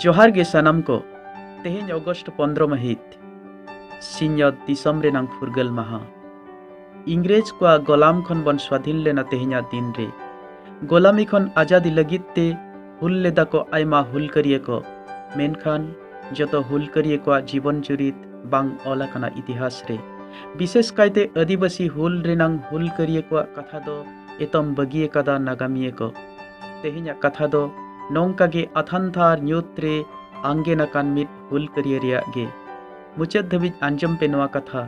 जोहार गे सानाम को तेहें अगस्ट 15 महित सिंयत दिसम रेनांग फुरगल माहा इंग्रेज को गोलाम खन बन स्वाधीन लेना तेहें दिन रे गोलामी खन आजादी लगित ते हुल लेदा को आयमा हुल करिए को मेनखान जतो हुल करिए को जीवन चुरित बांग ओलाकना इतिहास रे विशेष कायते आदिवासी हुल रेनांग हुल करिए को कथा दो एतम बगिए कदा नागामिए को तेहें कथा दो नौका गे अथानथार न्यूत्रे आंगे नकान मिट हुल करिए रिया गे मुचाद धबिज आंजम पे नवा कथा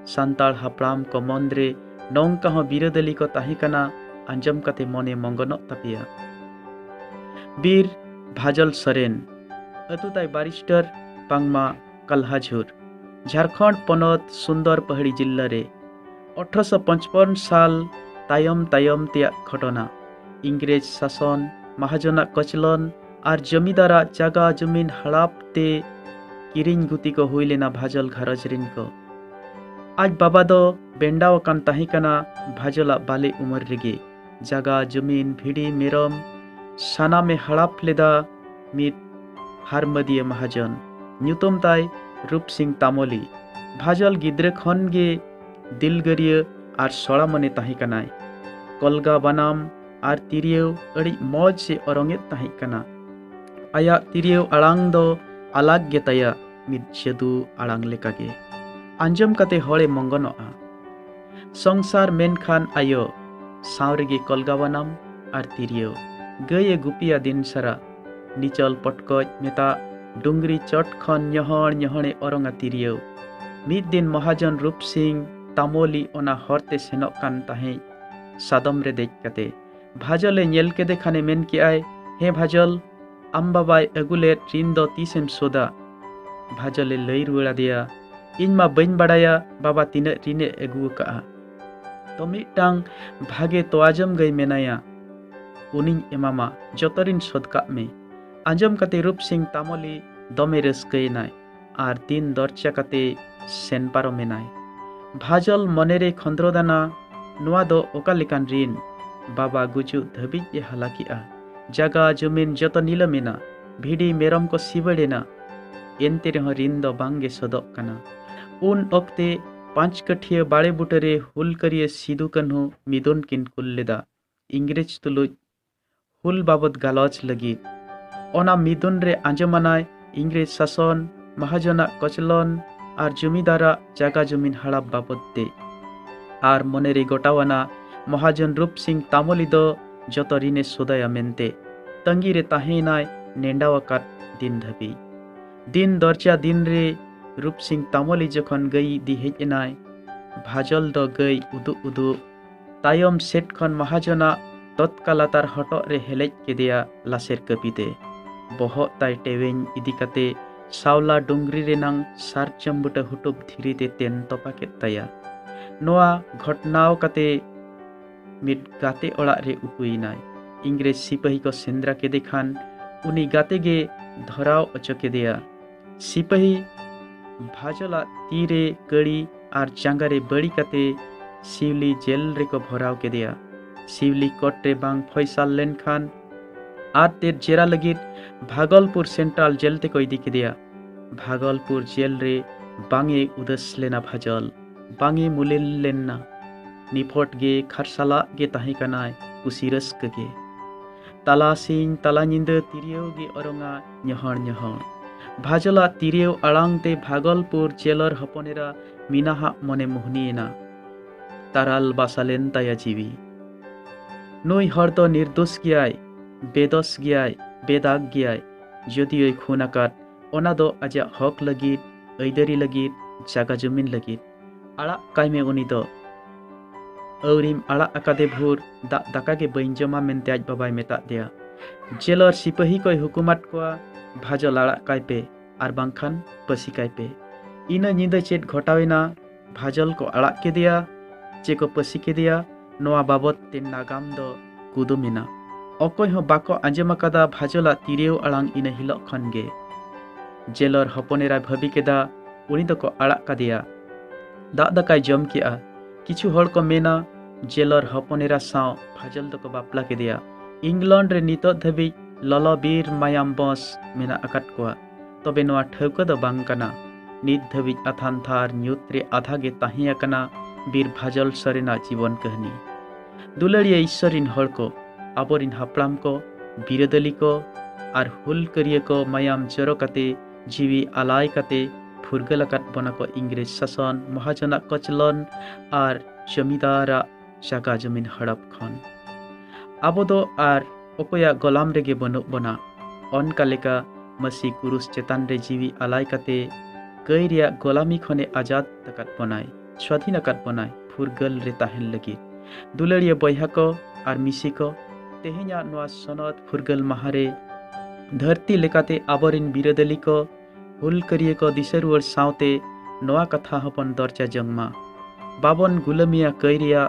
सांताल हापराम को मंद्रे नौका हो बिरोदली को ताहिकना आंजम कते मने मंगन तपिया बीर भाजल सरेन अतुताई बारिस्टर पांगमा कल्हाझुर झारखंड पनत सुंदर पहाड़ी जिल्ला रे 1855 साल तायम तायम त्या घटना इंग्रेज शासन महाजना कचलन और जमीदारा जागा जमीन हड़ाप ते किरिंग गुती को हुई लेना भाजल घरज रिन को आज बाबा दो बेंडाव कान ताहिकना भाजला बाले उमर रेगे जागा जमीन भिड़ी मेरम साना में हड़ाप लेदा मित हारमदिया महाजन न्यूतम ताई रूप सिंह तामोली भाजल गिद्रे खन गे दिलगरिय और सोड़ा मने ताहिकनाय कलगा बनाम और तिरियो अड़ी मौज से औरंगेत ताहिकना आया तिरियो अड़ांग दो अलग गे तया मिद जदू अड़ांग लेकागे आंजम कते हड़े मंगनोआ संसार मेनखान आयो सावरेगे कलगा बनाम और तिरियो गये गुपिया दिन सारा निचल पटकज मेता डुंगरी चट खन न्यहण न्यहणे औरंगा तिरियो मिद दिन महाजन रूप सिंह तामोली ओना हरते सेनोक कान ताहे सादम रे देख कते भाजले नेल के देखाने मेन कि आय हे भाजल आम बाबाय अगुले रिन दो तीसेम सोदा भाजले लई रुड़ा दिया इन मा बइन बड़ाया बाबा तीन रिने अगु का तो मिटांग भागे तो आजम गई मेनाया उनिंग एमामा जतरिन सोदका में आंजम कते रूप सिंह तामोली दमे रस्कई नाय आर दिन दरचा कते सेन पारो मेनाय भाजल मनेरे खंद्रोदाना नुआ दो ओका लेकान रिन बाबा गुजु धबिज ये हलाकिआ जागा जमीन जत नीलमेना भिड़ी मेरम को सिबड़ेना एनते रह रिन दो बांगे सदक कना उन ओक्ते 5 कठिया बाड़े बुटरे हुल करिए सिदु कन्हु मिदुन किन कुल लेदा इंग्रेज तुलुज हुल बाबत गालच लगी ओना मिदुन रे आंजमानाय इंग्रेज शासन महाजना कचलन और जमीदारा जागा जमीन हड़ाप बाबत दे आर मनेरे गोटावाना महाजन रूप सिंह तामोली दो जत रिने सोदाया मेनते तंगी रे ताहेनाय नेंडावाकात दिन धबी दिन दरचा दिन रे रूप सिंह तामोली जखन गई दी हेजनाय भाजल दो गई उदु उदु तायम सेट खन महाजना तत्कालातार हटो रे हेलेज केदिया लासेर कपिदे बहत ताय टेवेन इदिकाते सावला डुंगरी रेनांग सार चम्बुटा हुटुब धीरीते तेन तोपाके ताया नोआ घटनाओ कते मिट गाते ओड़ा रे उपुइनाय इंग्रेज सिपाही को सेंद्रा के देखान उनी गाते गे धराव अचके दिया सिपाही भाजला तीरे कड़ी और चांगारे बड़ी कते शिवली जेल रे को भराव के दिया शिवली कोट रे बांग फैसाल लेन खान आर तेर जेरा लगित भागलपुर सेंट्रल जेल ते को इदी के दिया भागलपुर जेल रे बांगे उदस लेना भाजल बांगे मुलेल लेना निफट गे खरसाला गे ताहिकनाय कुसिरस गे ताला सिंह ताला निंद तिरियो गे औरंगा न्यहण न्यहण भाजला तिरियो अड़ांग ते भागलपुर जेलर हपनेरा मीनाहा मने मोहनीना ताराल बासालेन ताया जीवी नुई हर तो निर्दोष गियाय बेदोष गियाय बेदाग गियाय जदियोय खुनाकात ओना दो आजा हक लगित ऐदरी लगित जागा जमीन लगित आड़ा कायमे उनी दो औरिम आड़ा अकादे भूर दाका के बइन जमा मेनते आज बाबाय मेता दिया जेलर सिपाही कोई हुकुमत को भाजल आड़ा कायपे आर बांखान पसी कायपे इना निंदा चेट घटावेना भाजल को आड़ा के दिया चे को पसी के दिया नोआ बाबत ते नागाम दो कुदुमिना अकोय हो बाको आंजमाकादा भाजला तिरेव आड़ांग इना हिलो खन गे जेलर हपनेरा भाबी केदा उनी दो को आड़ा का दिया दाग दाकाय जम किया किछु हड़ को मेना जेलर हपनेरा साव भाजल दो को बापला के दिया इंग्लैंड रे नितो धबी lolo bir mayam bos mena akat koa tobe noa thauka do bang kana nit dhabij athan thar nyut re adha ge tahiya kana bir bhajal sarena जीवन कहनी दुलड़िया ईश्वरीन हड़ को आबोरिन हापड़ाम को बिरदली को और हुल करिए को मायाम जरो कते जीवी आलाय कते फुरगल अकात बना को इंग्रेज शासन महाजना कचलन और जमीदारा जागा जमीन हड़प खन आबो दो और ओकोया गोलाम रेगे बनो बना अन कालेका मसी कुरुस चेतान रे जीवी आलाय कते कैरिया गोलामी खने आजाद तकात बनाय स्वाधीन अकात बनाय फुरगल रे ताहेन लगी दुलड़िया बयहा को और मिसी को तेहेኛ नवा सनद फुरगल महारे धरती लेकाते आबरिन बिरदली को हुल करिए को दिसरुवर सावते नवा कथा हपन दर्जा जंगमा बाबन गुलमिया कैरिया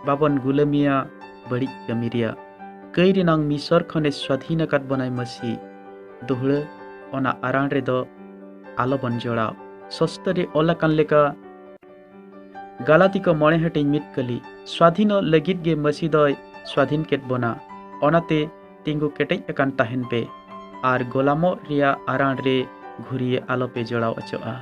बाबन गुलमिया बड़ी कमिरिया कैरि नांग मिसर खने स्वाधीन काट बनाय मसी दोहड़ ओना आरान रे दो आलो बन जोड़ा सस्तरे ओलाकान लेका गालाती को मणे हटे मिट कली स्वाधीन लगित गे मसी दय स्वाधीन केट बना ओनाते तिंगु केटेज अकान ताहेन पे आर गोलामो रिया आरान रे घुरिए आलो पे जोड़ाव अचोआ।